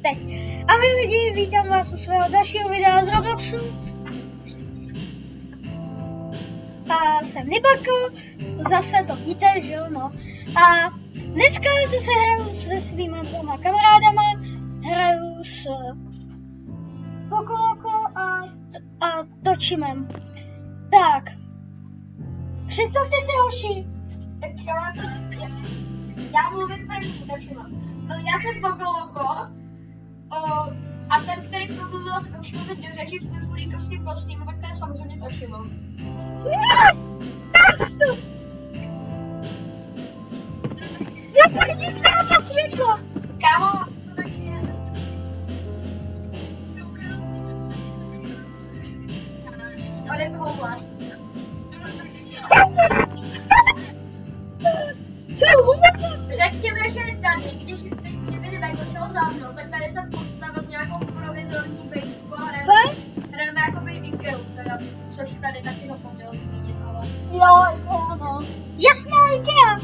teď. Ahoj lidi, vítám vás u svého dalšího videa z Robloxu. A jsem Nibako, zase to víte, že jo, no. A dneska zase hraju se svýma dvěma kamarádama, hraju s Pokoloko a Točimem. Tak, představte se, hoši. Tak já mluvím první, Točima. Já jsem Pokoloko a ten, který promluvil, zkoušel mluvit do řeči v furikovským kostýmu, tak to je samozřejmě Točima. Tak to! Já první znám to světlo! Kámo, on je homeless. Co, vůbec? Řekněme, že tady, kdyby nekočil za mnou, tak tady jsem postavil nějakou provizorní bejsku a hrajeme jakoby Ikeu, teda, což tady taky zapomněl zmínit, ale... Jo, no. Jasná Ikea!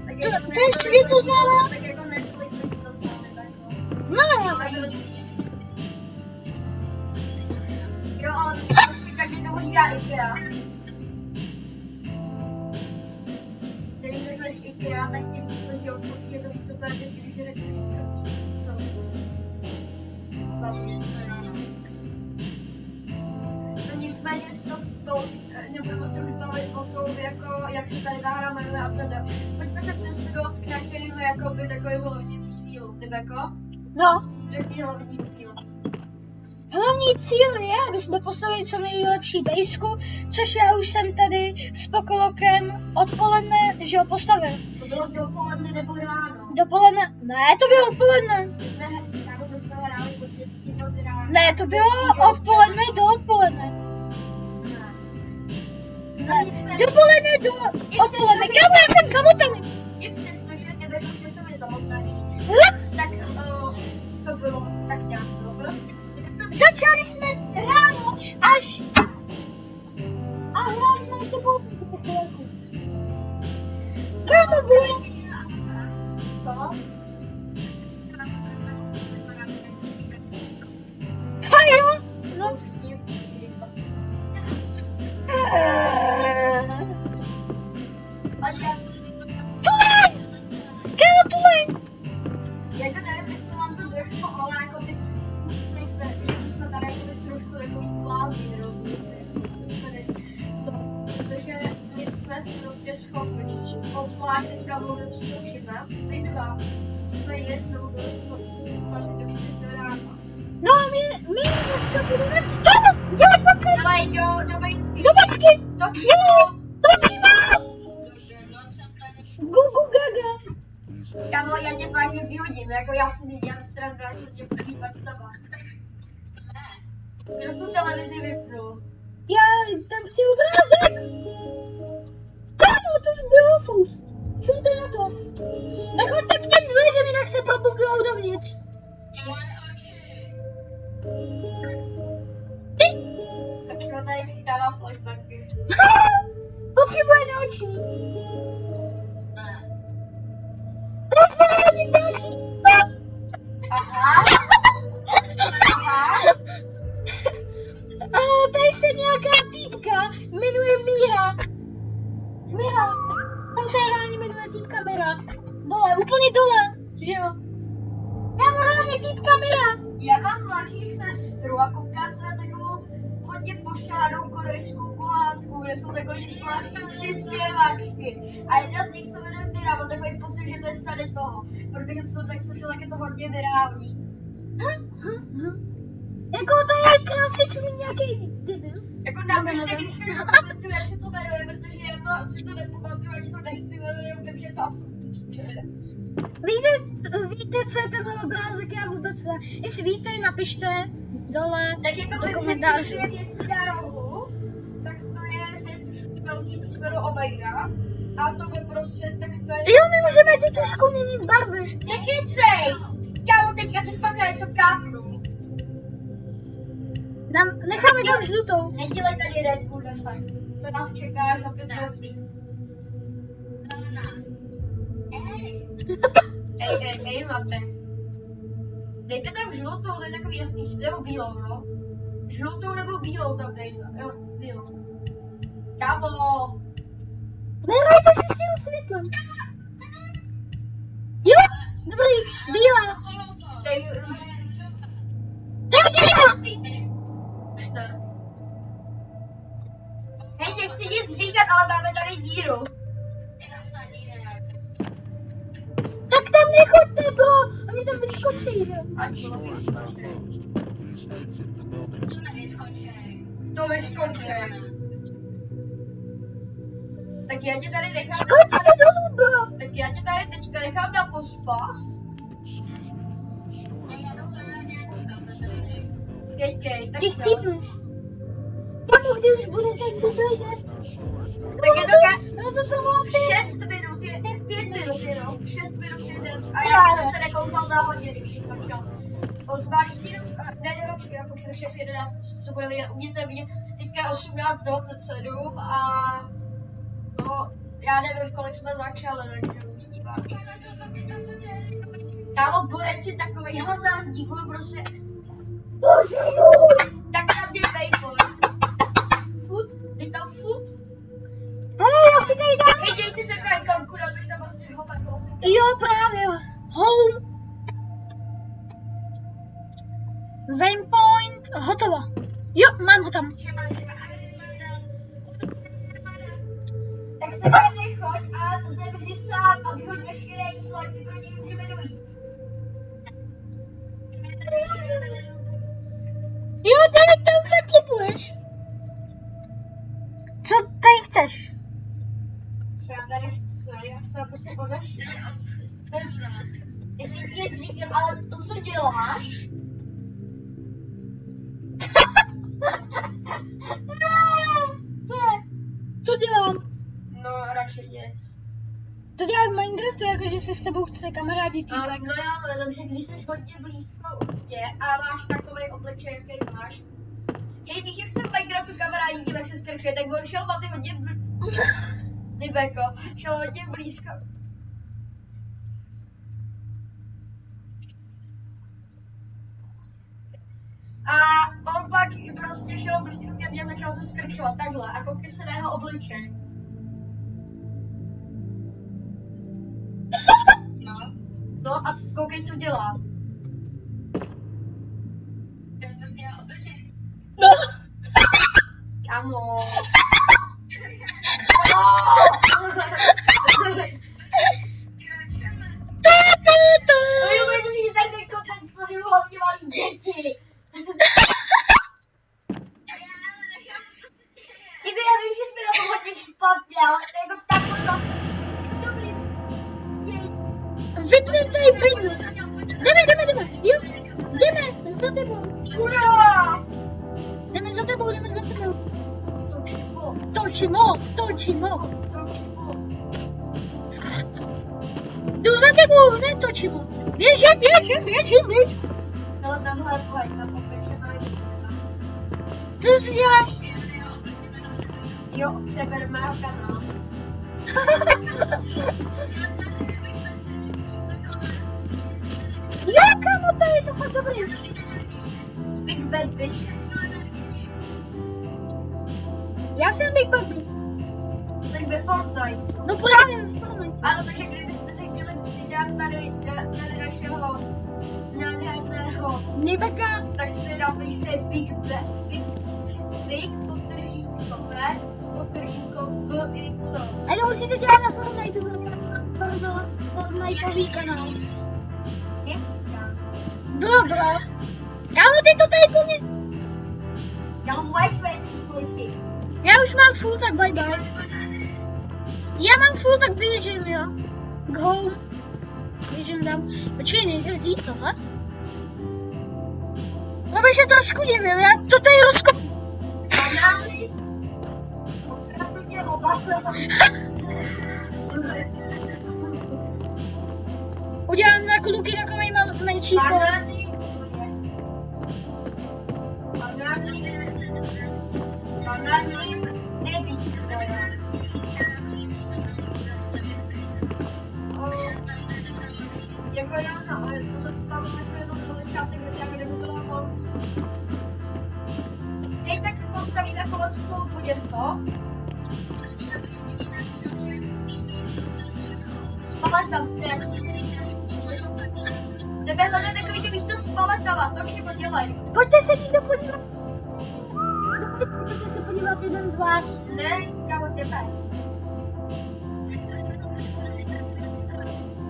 Tak To je světoznámá? Tak jako nekolik lidí to známe, tak No, jo, ale taky to už já Ikea. Když řekneš Ikea, tak ti myslíš, že to víc, co to je, když řekneš co? No nicméně nebudeme se už bavit o tom, jako, jak se tady ta hra jmenuje a teda. Pojďme se přesunout k našim jakoby takovým hlavním cílům, Nibeko? no. Řekni hlavní cíl. Hlavní cíl je, aby jsme postavili co nejlepší bejsku, což já už jsem tady s Pokolokem odpoledne, že ho postavil. To bylo dopoledne nebo ráno? Dopoledne, ne, to bylo odpoledne. My jsme hráli od 5 do rána. Ne, to bylo odpoledne do odpoledne. Ne, dopoledne do odpoledne. Kámo, já jsem zamotaný. I přesto, že nevěděl, že jsem je zamotaný, tak to bylo tak nějak bylo prostě. Začali jsme ráno až a hráli jsme se po chvilku. Kámo, bylo. Co? A jo, no. Tuleň! Kámo, tuleň! Jako nevím, jestli vám to došlo, ale jakoby myslíte, že jsme tady jakoby trošku takový blázni, rozumíte? Protože my jsme prostě schopní, obzvlášť teďka mluvím s Točimem, my dva jsme jednou byli schopní vařit do 4 do rána. No a my dneska budeme... Kámo, dělej pocit! Dělej do bejsky! Do bačky! Točimo! Točíme! Gugu gaga! Kámo, já tě vážně vyhodím, jako já si nedělám stranu, jako tě první postava. Kdo tu televizi vypnul? Já tam chci obrázek! Kámo, to už bylo fus! Šumte na to! Nechoďte k těm dveřem, jinak se propukujou dovnitř! Ty! Tak jo, tady si dává flashbacky. Potřebuje noční! To se není další! Aha! Aha! A tady se nějaká týpka jmenuje Míra. Míra. Tam se reálně jmenuje týpka Míra. Dole, úplně dole, že jo? Tam hlavně týpka Míra. Já mám mladší sestru a koukám se na takovou hodně pošádou korejskou pohádku, kde jsou takový zvláštní 3 zpěvačky. A jedna z nich se jmenuje Mira, mám takový pocit, že to je z tady toho. Protože to tak slyšel, tak je to hodně virální. Jako to je klasický nějaký debil. Jako napište, když si nepamatuju, jak se to jmenuje, protože já si to nepamatuju, ani to nechci, ale vím, že je to absolutní číčere. Víte, co je tenhle obrázek? Já vůbec ne. Jestli víte, napište dole Tak jako do komentářů. když je věc na rohu, tak to je věc velký písmeno omega. A to ve prostřed, tak to je... Jo, my můžeme tyto měnit barvy. Nekycej! Kámo, teďka si fakt na něco kápnu. Necháme tam žlutou. Nedělej tady Red Bull, fakt. To nás čeká až za 5 minut. Ej, máte. Dejte tam žlutou, to je takový jasný, nebo bílou, no. Žlutou nebo bílou tam dejte, jo, bílou. Kámo! Nehrajte si s tím světlem. Jo, dobrý, bílá. Dej, už ne. Hej, nechci nic říkat, ale máme tady díru. Tak tam nechoďte, bro. A mě tam vyskočí, jo. Ať to To vyskočí. Tak já tě tady nechám. Skočte dolů, bro. Tak já tě tady teďka nechám na pospas. Kej, tak Ty jo. chcípneš. Kamu, kdy už bude, tak dojde. Tak je to No to má 6 minut, 5 minut jenom, 6 minut jde. A já jsem se nekoukal na hodiny, když začal. 18, ne, počkej, já počkej, takže v 11, co bude vidět, umíte vidět, teďka je 18:27 a no, já nevím, kolik jsme začali, takže uvidíme. Kámo, Borec je takovej hazardník, on prostě... Bože můj. Tak tam dej paypal. Food, dej tam food. Hele, já si tady dám. Hej, dej si se kajkanku, dal bych tam prostě ho tak vlastně. Jo, právě. Home. Waypoint, hotovo. Jo, mám ho tam. Tak se tady nechoď a zemři sám a vyhoď veškeré jídlo, ať si pro něj můžeme dojít. Jo, tady tam zaklipuješ. Co tady chceš? Co já tady chci, já chci, aby si odešel. Jestli ti nic říkám, ale to, co děláš, Co dělám? no radši nic. To dělám v Minecraftu, jakože se s tebou chce kamarádi No, týpek. no jo, jenomže když jsi hodně blízko u mě a máš takovej obličej, jaký máš. Hej, víš, jak se v Minecraftu kamarádi tím, jak se skrkuje, tak on šel Maty hodně Ty beko, šel hodně blízko. A on pak prostě šel blízko ke mně a začal se skrčovat takhle a koukej se na jeho obličej. No a koukej, co dělá. No. Kamo. Uvědomujete si, že tady ten kontent sledují hlavně malí děti. Jako já vím, že jsme na tom hodně špatně, ale to jako takhle zase. Jako dobrý. Jej. Vypnem tady plynu. Jdeme. Jo, jdeme za tebou. Kurá! Jdeme za tebou. Točimo. Točimo. Točimo. Jdu za tebou, netočím. Běž. Ale tamhle pojď, na popečená jídla. Co si děláš? Jo, přeber mého kanálu. Jo, kamo, to je to fakt dobrý. Big Bad Bitch. Já jsem Big Bad Bitch. To jsi ve Fortnite. No právě v Fortnite. Ano, takže kdybyste se chtěli přidat tady našeho nádherného, Nibeka. tak si napište Big podržítko B, podržítko V i co. A to musíte dělat na Fortnite, Fortniteový kanál. Je? Bro. Kámo, ty to tady po mně. Já mám moje švédský. Já už mám full, tak bye bye. Já mám full, tak běžím, jo. K home. Běžím tam. Počkej, nejde vzít tohle? No bych se trošku divil, já to tady rozkopu. Banány. Opravdu mě obavím. Udělám na kluky takový menší for. Banány. Nebýt. Jako já, no, ale to jsem stavila jako jenom do začátku. kde by byla moc. Hej, tak postavíme kolem sloupu něco. Spaleta, yes. Tebe hledat takový to místo s paletama, to už podělej. Pojďte se někdo podívat. Pojďte se podívat jeden z vás. Ne, kámo, tebe.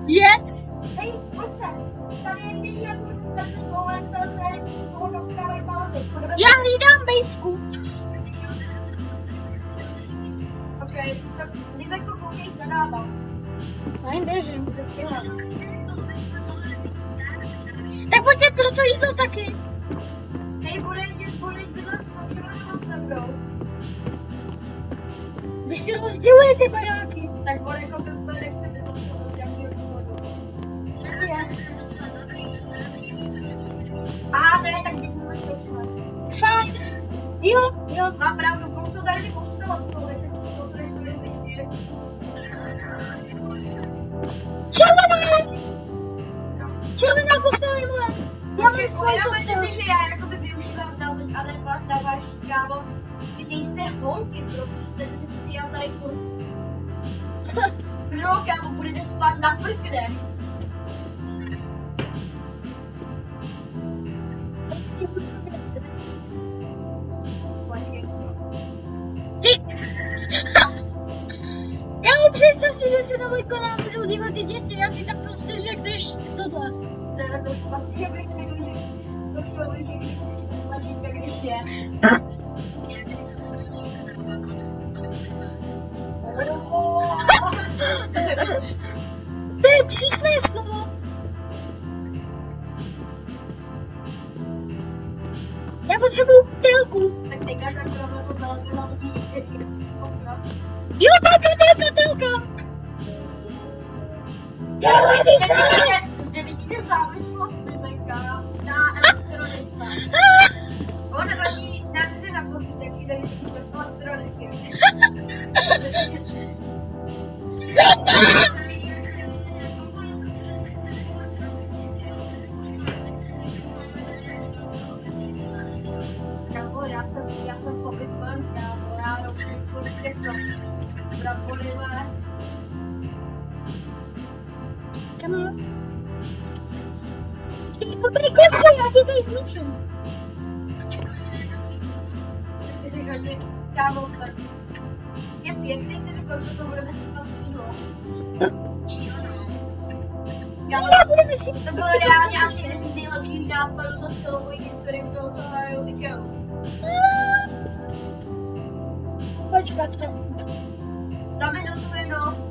Je? Hej, pojďte. Tady je miniaturní takový moment, to se toho dostávají palety. Já hlídám bejsku. Ok, tak když jako koukej za náma. Fajn, běžím. Se skvělá. Tak pojďte pro to jídlo taky. Hej, bude bydlet s našima se mnou. Když si rozdělujete baráky. Tak on jako by úplně nechce bydlet s mnou z jakého důvodu. Aha, ne, tak děkujeme skočíme. Fajn. Jo. Má pravdu, jsou tady ty postele, takže to se nechce vypíštět. Červená postel je moje. Já mám svou Uvědomujte postel. si, že já jakoby využívám na zeď a ne na váš kámo. Vy nejste holky, bro, přestaňte si ty a tady Bro, kámo, budete spát na prknech. Ty! Kámo, představ si, že se na můj kanál budou dívat ty děti a ty tak prostě řekneš tohle. Se na to špatně, abych řekl, že to člověk, když to snaží, tak když je. To je přísné slovo. Já potřebuju telku. Tak teďka jsem právě to velmi hlavní, který je si kopra. Jo, telka. Zde vidíte závislost Nebeka na elektronice. On ani nádře na počítači, kde vidíte z elektroniky. Kámo, já jsem hobbyman, kámo, já rovně svůj všechno. Bravolíme. Kam? Ty dobrý kluci, já ti tady zničím. Ty jsi hodně, kámo, tak je pěkný, ty říkáš, že to budeme sypat jídlo. Kámo, to bylo reálně asi jeden z nejlepších nápadů za celou moji historii toho, co hraju Ikeu. Počkat. Za minutu je noc.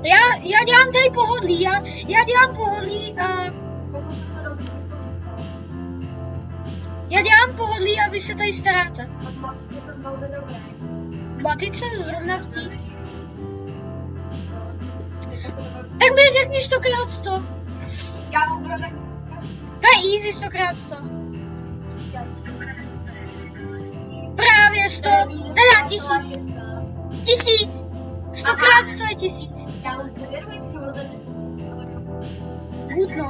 Já dělám tady pohodlí, já dělám pohodlí a já dělám pohodlí a vy se tady staráte. A matce jsem velmi dobrý. Matice zrovna v tý. Tak mi řekni 100x100. Kámo, bro, tak... To je easy 100x100. Právě 100. Teda 1000. 1000. 100x100 je 1000. Kámo, uvědomuji si, že ono to je 10 000. Hutno.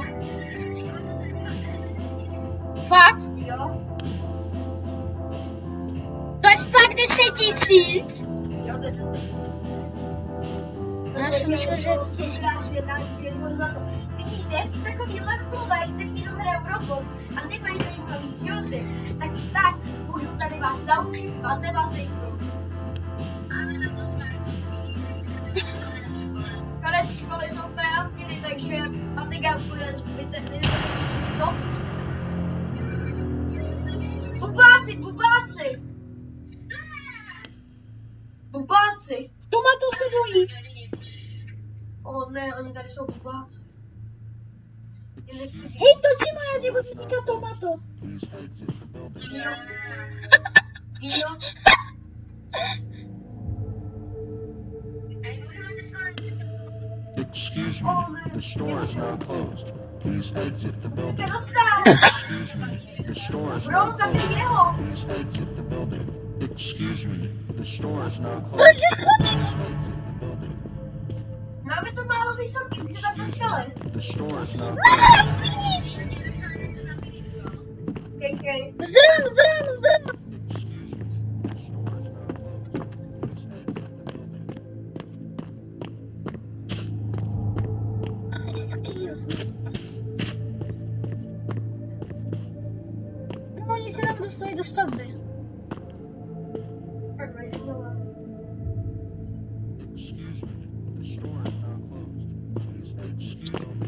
Fakt? Jo? To je fakt 10 000. Jo, to je 10 000. Já jsem myslel, že je 1000. Vidíte, ty takovýhle klové, který jenom hrajou Roblox a nemají zajímavý životy, tak i tak můžu tady vás naučit matematiku. Konec školy jsou prázdniny, takže matika úplně zbytečný, to. Bubáci! Tomato se bojí. Ne, oni tady jsou bubáci. Já nechci být. Hej, točí moja děvotníka Tomato. Díl. Excuse me, the store is now closed. Please exit the Jste building. dostal! Excuse me, the store is Bro, now zabij closed. jeho! Please exit the building. Excuse me, the store is now closed. Please exit the building. Máme to málo vysoký, už je tam na skale. The store is not Kej. Zdrám. No, oni se nám dostali do stavby.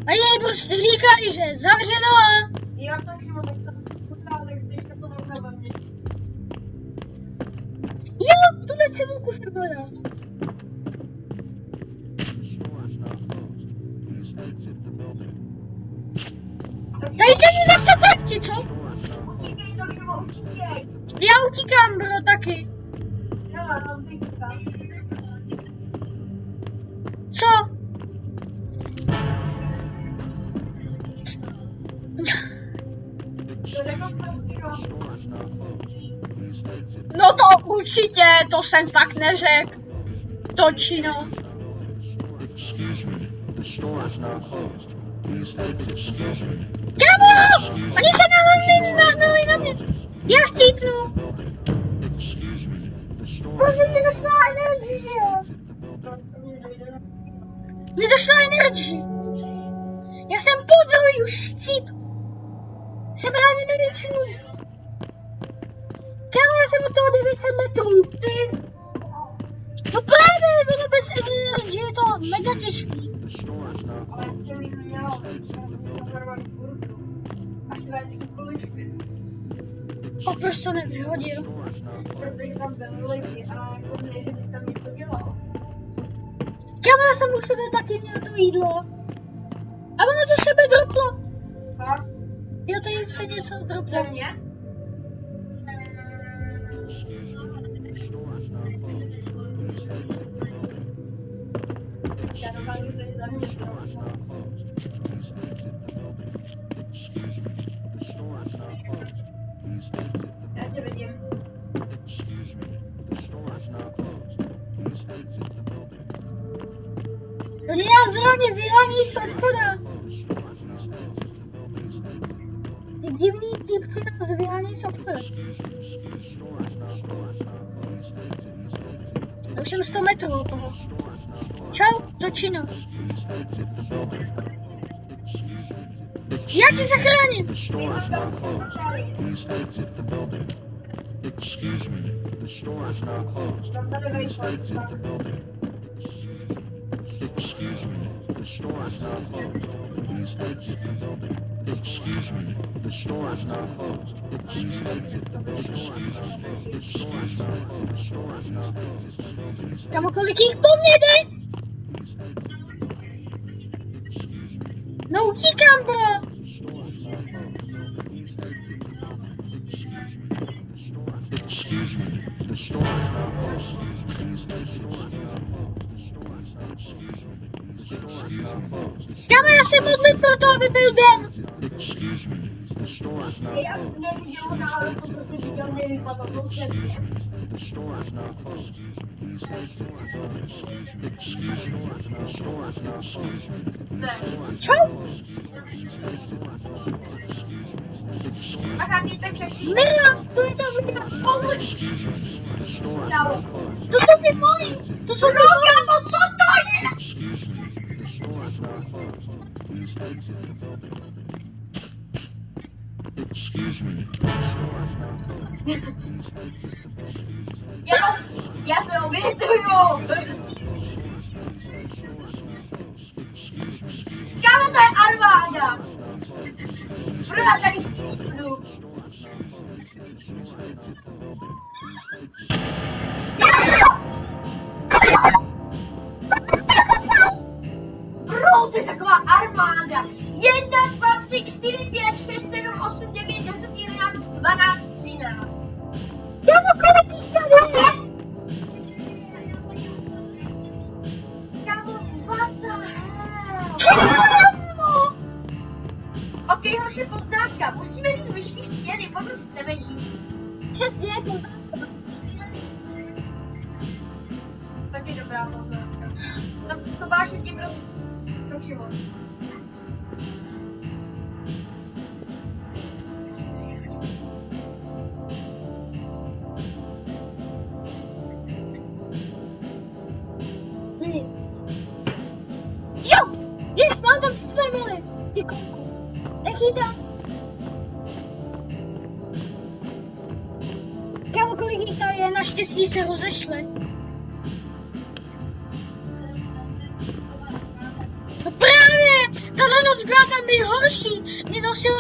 A jej prostě říkali, že je zavřeno a... Jo, takže mám tak teďka to neudává mě. Jo, tuhle cedulku jsem hledal. Tady se mi nechce prakti, co? Utíkej, Tošovo, utíkej. Já utíkám, bro, taky. Hele, mám píčka. Co? To řekl prostě, no. No to určitě, to jsem fakt neřekl. Točino. Excuse me. The store is not closed. Please exit the building. Kámo! Oni se nalili na mě. Já chcípnu. Excuse me. The store Bože, mě došla energie, že jo? Mě došla energie. Já jsem podruhý už chcíp. Jsem ráně nevětšinu. Kámo, já jsem u toho 900 metrů. Ty. No právě, bylo bez energie, je to mega těžký. The store is not Ale closed. ještě bych měla pozorovat kurku. Až vždycky kuličky. A proč to nevyhodil? Protože tam byly lidi a jako ne, že bys tam něco dělal. Kámo, já jsem u sebe taky měl to jídlo. A ono do sebe droplo. Fakt? Jo, tady se něco Co droplo. mě? Já dokážu tady za mě droplo. Já tě vidím. Oni nás zraně vyhání z obchoda. Ty divný týpci nás vyhání z obchoda. Já už jsem 100 metrů od toho. Čau, Točino. Já tě zachráním. The store is not closed. Please exit the building. Excuse me. The store is not closed. Please exit the building. Excuse me. The store is not closed. Please exit the building. Excuse me. The store is not closed. Please exit the building. The store is not closed. The store is not closed. Kamo, kolik jich po mně jde? No utíkám, bro. Excuse me. The store is not closed. Please exit the building. The store is not closed. Kamo, já se modlím pro to, aby byl den. Excuse me. The store is not Já closed. neviděl náhodou to, co jsi viděl, nevypadlo to se mě. The store is not closed. Please exit the building. Excuse me. The store is not closed. Čau. Aha, týpeček. Mira, to je ta vida. Excuse me. The store is Čau. not closed. To jsou ty moji. To jsou ty moji. Kámo, co to je? Excuse me. The store is not closed. Please exit the building. Excuse me. The store is not closed. Please exit the building. Já se obětuju. Kámo, to je armáda. Bro, já tady chcípnu. Bro, to je taková armáda. 1, 2, 3, 4, 5, 6, 7, 8, 9, 10, 11, 12, 13. Kámo, kolik jich tady je? Kámo, what the hell? Kámo. Ok, hoši, poznámka. Musíme mít vyšší stěny, pokud chceme žít. Přesně, jako Taky dobrá poznámka. To vážně ti prostě točilo. Jo! Jest, mám tam family! Ty konku. Nechytám. Kámo, kolik jich tam je? Naštěstí se rozešli. No právě! Tahle noc byla ta nejhorší. Mě nosil,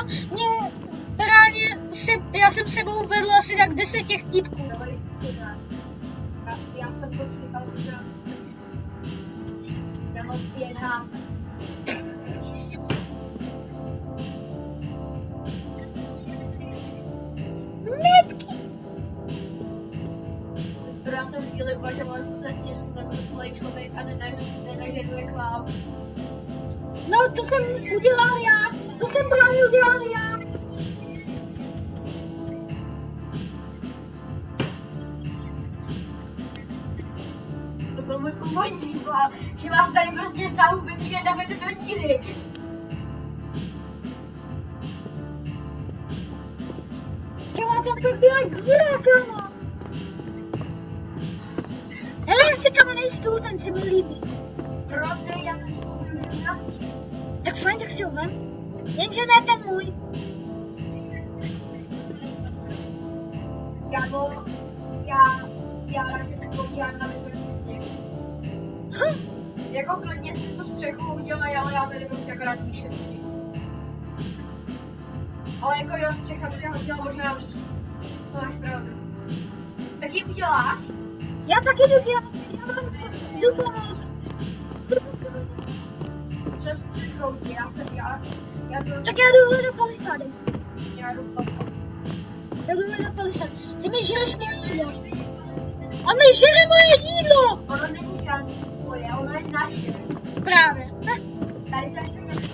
já jsem sebou vedl asi tak 10 těch týpků. Já jsem počítal, že já moc běhám. Metky! Já jsem chvíli uvažovala, jestli nebudu zlej člověk a nenažeruje k vám. No, to jsem udělal já. To jsem právě udělal já. To byl můj původní plán, že vás tady prostě zahubím, že navedu do díry. Kámo, tam to byla díra, kámo. Hele, jak se kámo nejstou, ten se mi líbí. Prodej, já ten stůl využiju na stín. Tak fajn, tak si ho vem. Jenže ne ten můj. Kámo, já radši si podívám na vysoký sněh. Jako klidně si tu střechu udělej, ale já tady prostě akorát výšetky. Ale jako jo, střecha by se hodila možná víc. To máš pravdu. Tak ji uděláš? Já taky jdu dělat. Já mám jdu pomoct. Přes střechou, já jsem... Tak já jdu do palisády. Já jdu pomoct. Já jdu do palisády. Ty mi žereš moje jídlo. On mi žere moje jídlo. Ono není žádný tvoje, ono je naše. Právě. Tady to je naše.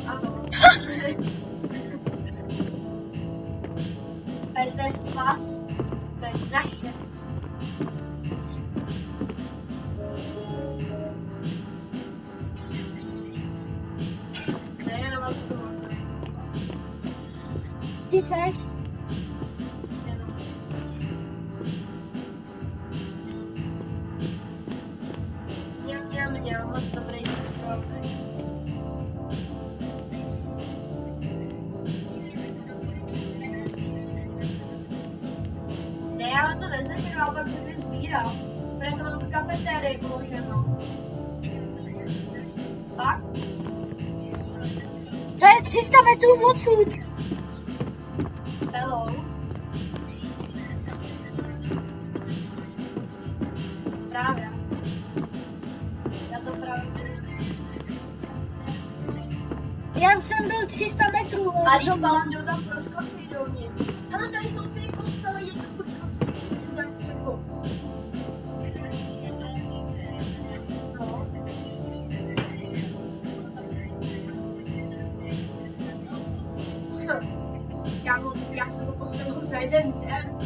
Ano. Tady to je svaz. To je naše. Ne, jenom to bylo. Ty seš? Měl moc dobrý strovek. Ne, já vám to nezežeru, ale pak budu sbírat. Proto mám tu kafetérii položenou. Fakt? To je 300 metrů odsud. Celou. Právě. Já to právě... Já jsem byl 300 metrů od A když domu. mám jdou tam proskočit dovnitř. Ale tady jsou ty kostely, je to proskočit, tak střechu. No. Já jsem to postavil za jeden den.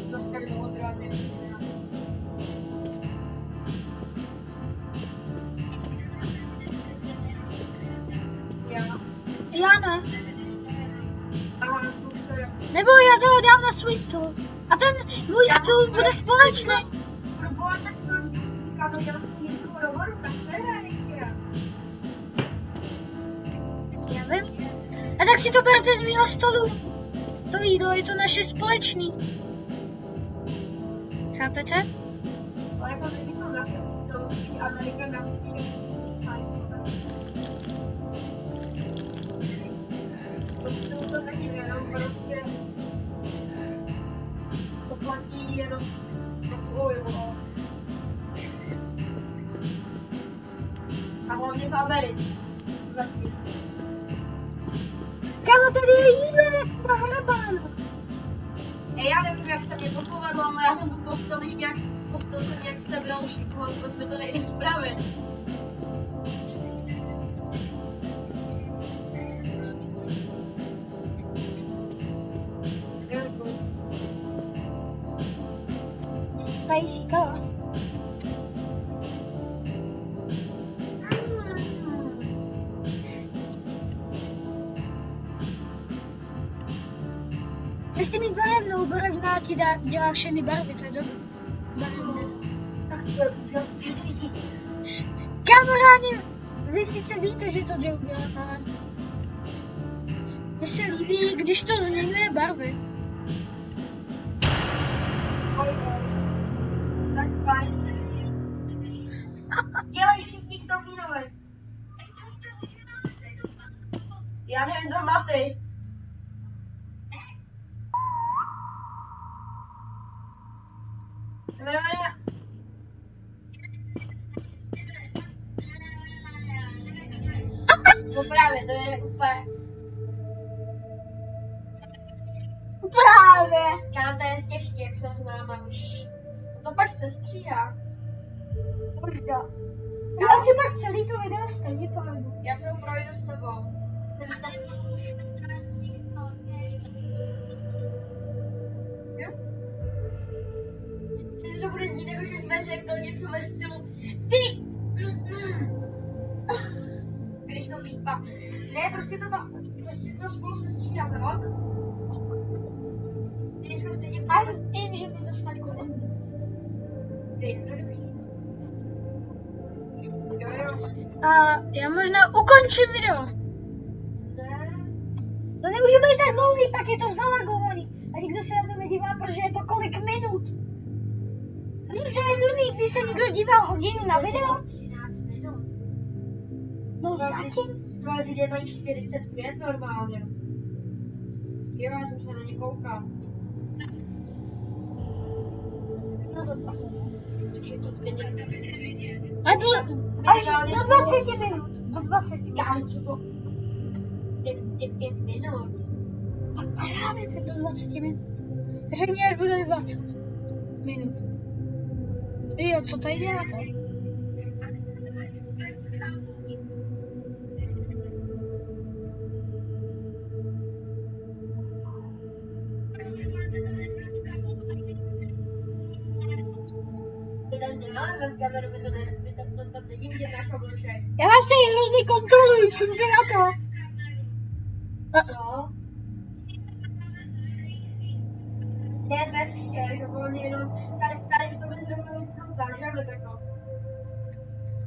Zas tak dlouho trvá nemůže. Já ne. Aha, sorry. Nebo já toho dám na svůj stůl. A ten můj stůl bude společný. Proboha, tak se to říká, no dělal jsem jednu rovoru, tak se hraje. Já vím. A tak si to berte z mýho stolu. To jídlo je to naše společný. Chápete? Ale jako nebylo naše stolu, Amerika napíše. To není jenom prostě to platí jenom to a hlavně v Americe zatím. Kámo, tady je jídlo jak na hrabánu. Já nevím, jak se mě to povedlo, ale já jsem tu postel jsem nějak sebral šiku a vůbec mi to nejde spravit. Tady říkala. Ještě mít barevnou, barevná ti dělá všechny barvy, to je dobré. Barevné. Tak to je úžasný. Kamarádi, vy sice víte, že to dělá, ale mně se líbí, když to změňuje barvy. Tak fajn. Dělej všichni k tomu nové. Já nevím, co má ty. No právě, to je úplně... Právě. Kámo, to je těžký, jak se známe už. No to pak se stříhá. Urda. Já si pak celý to video stejně projdu. Já se ho projdu s tebou. Jo? Což to bude znít, jako že jsme řekl něco ve stylu ty! Když to pípa. Ne, prostě to spolu se střídáme, ok? Dneska stejně A jen, že mi to snad kolem. Jo. A já možná ukončím video. Ne. To nemůže být tak dlouhý, pak je to zalagovaný. A nikdo se na to nedívá, protože je to kolik minut. Když se nezumí, když se někdo dívá hodinu na video. 13 minut. No zatím. Tvoje videa mají 45 normálně. Jo, já jsem se na ně koukal. No to tak. Což je to A to až do 20 minut. Do 20 minut. Kámo, co to? Je 5 minut. A právě to je do 20 minut. Řekni, až bude 20 minut. Jo, co tady děláte? Tam není vidět náš obličej. Já vás tady hrozně kontroluji, čumte na to. Co? Ne, ještě, že on jenom tady v tom je zrovna vypnutá, že ano, tako?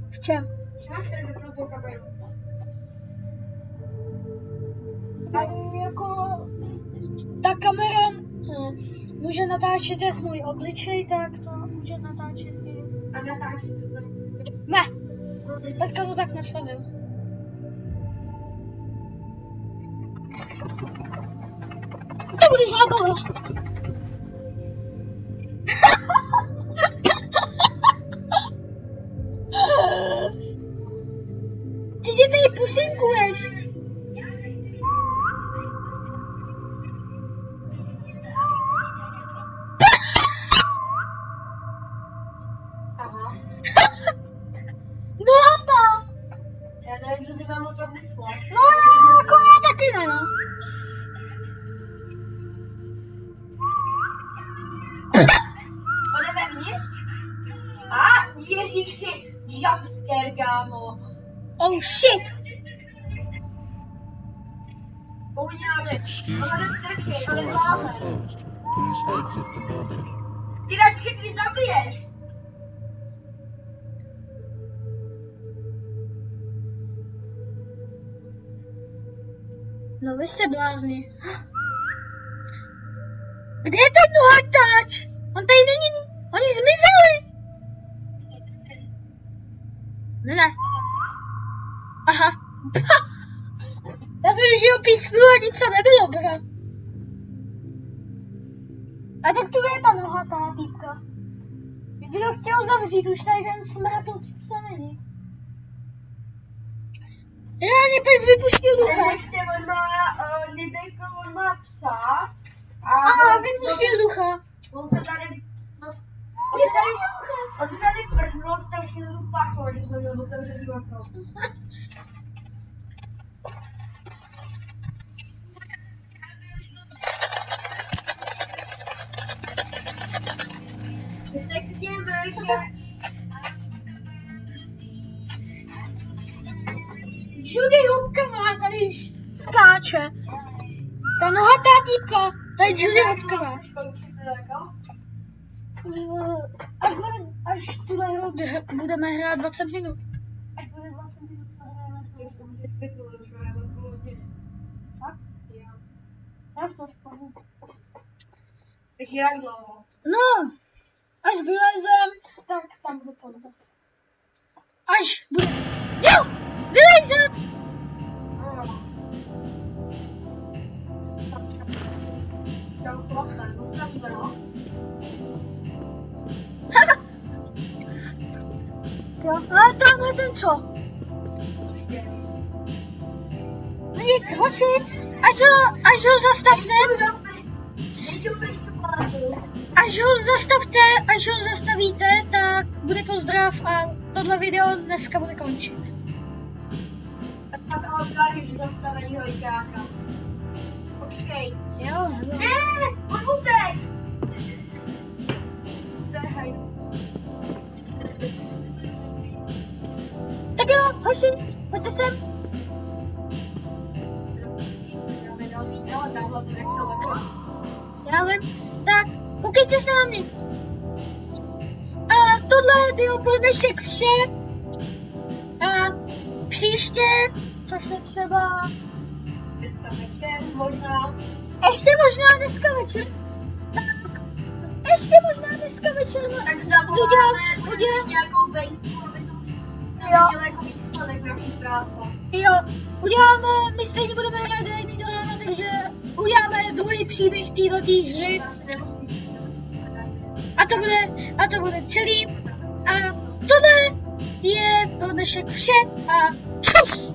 V čem? Že máš tady vypnutou kameru? A jako ta kamera může natáčet jak můj obličej, tak to může natáčet i... A natáčí to tam. Ne, teďka to tak nastavil. To bude zábava. Ty mě tady pusinkuješ. Aha. No hamba. Já nevím, co si mám o tom myslet. No jako já taky ne, no. On je vevnitř? A ježiši, jumpscare, kámo. Oh shit. Pouděláme. Excuse Ona me. jde The strčej, store on je is now blázen. closed. Please exit the building. Ty nás všechny zabiješ. No vy jste blázni. Kde je ten nohatáč? On tady není, oni zmizeli. Ne. Aha. Já jsem žil písknu a nic se nebylo, bro. A tak tu je ta nohatá týpka. Kdyby to chtěl zavřít, už tady ten smrad od psa není. Reálně pes vypuštil ducha. Ještě on má, Nidejko, on má psa. Aha, vypuštil ducha. On se tady, no, on se tady prdnul strašně do pachlo, že jsme měli otevřený okno. Řekněme, že Judy Hubková tady skáče. Ta nohatá týpka, to je Judy Hubková. Až tuhle hru budeme hrát 20 minut. Až bude 20 minut nahrávat. Fakt? Jak to spolu? Takže jak dlouho? No, až vylezem, tak tam bude podvat. Až bude... Jo! Vylezet! Tam chlapne, zastavíme, no. Jo, ale tamhle ten co? Počkej. No nic, hoči, až ho zastavte, až ho zastavíte, tak bude pozdrav a tohle video dneska bude končit. Tak ale ukážeš zastavení hojkáka. Počkej. Jo, Ne, on utek! To je hajzl. tak jo, hoši, pojďte sem. Dáme další, ale tamhle to nechce leko. Já vím, tak koukejte se na mě. A tohle bylo pro dnešek vše. A příště, což je třeba Dneska večer možná. ještě možná dneska večer. Tak, ještě možná dneska večer. Tak zavoláme udělám- nějakou bejsku, aby to Jo. udělal jako výsledek naší práce. Jo, uděláme, my stejně budeme hrát do 1 do rána, takže uděláme druhý příběh této hry Zase nemusíš. a to bude celý. A tohle je pro dnešek vše a čus!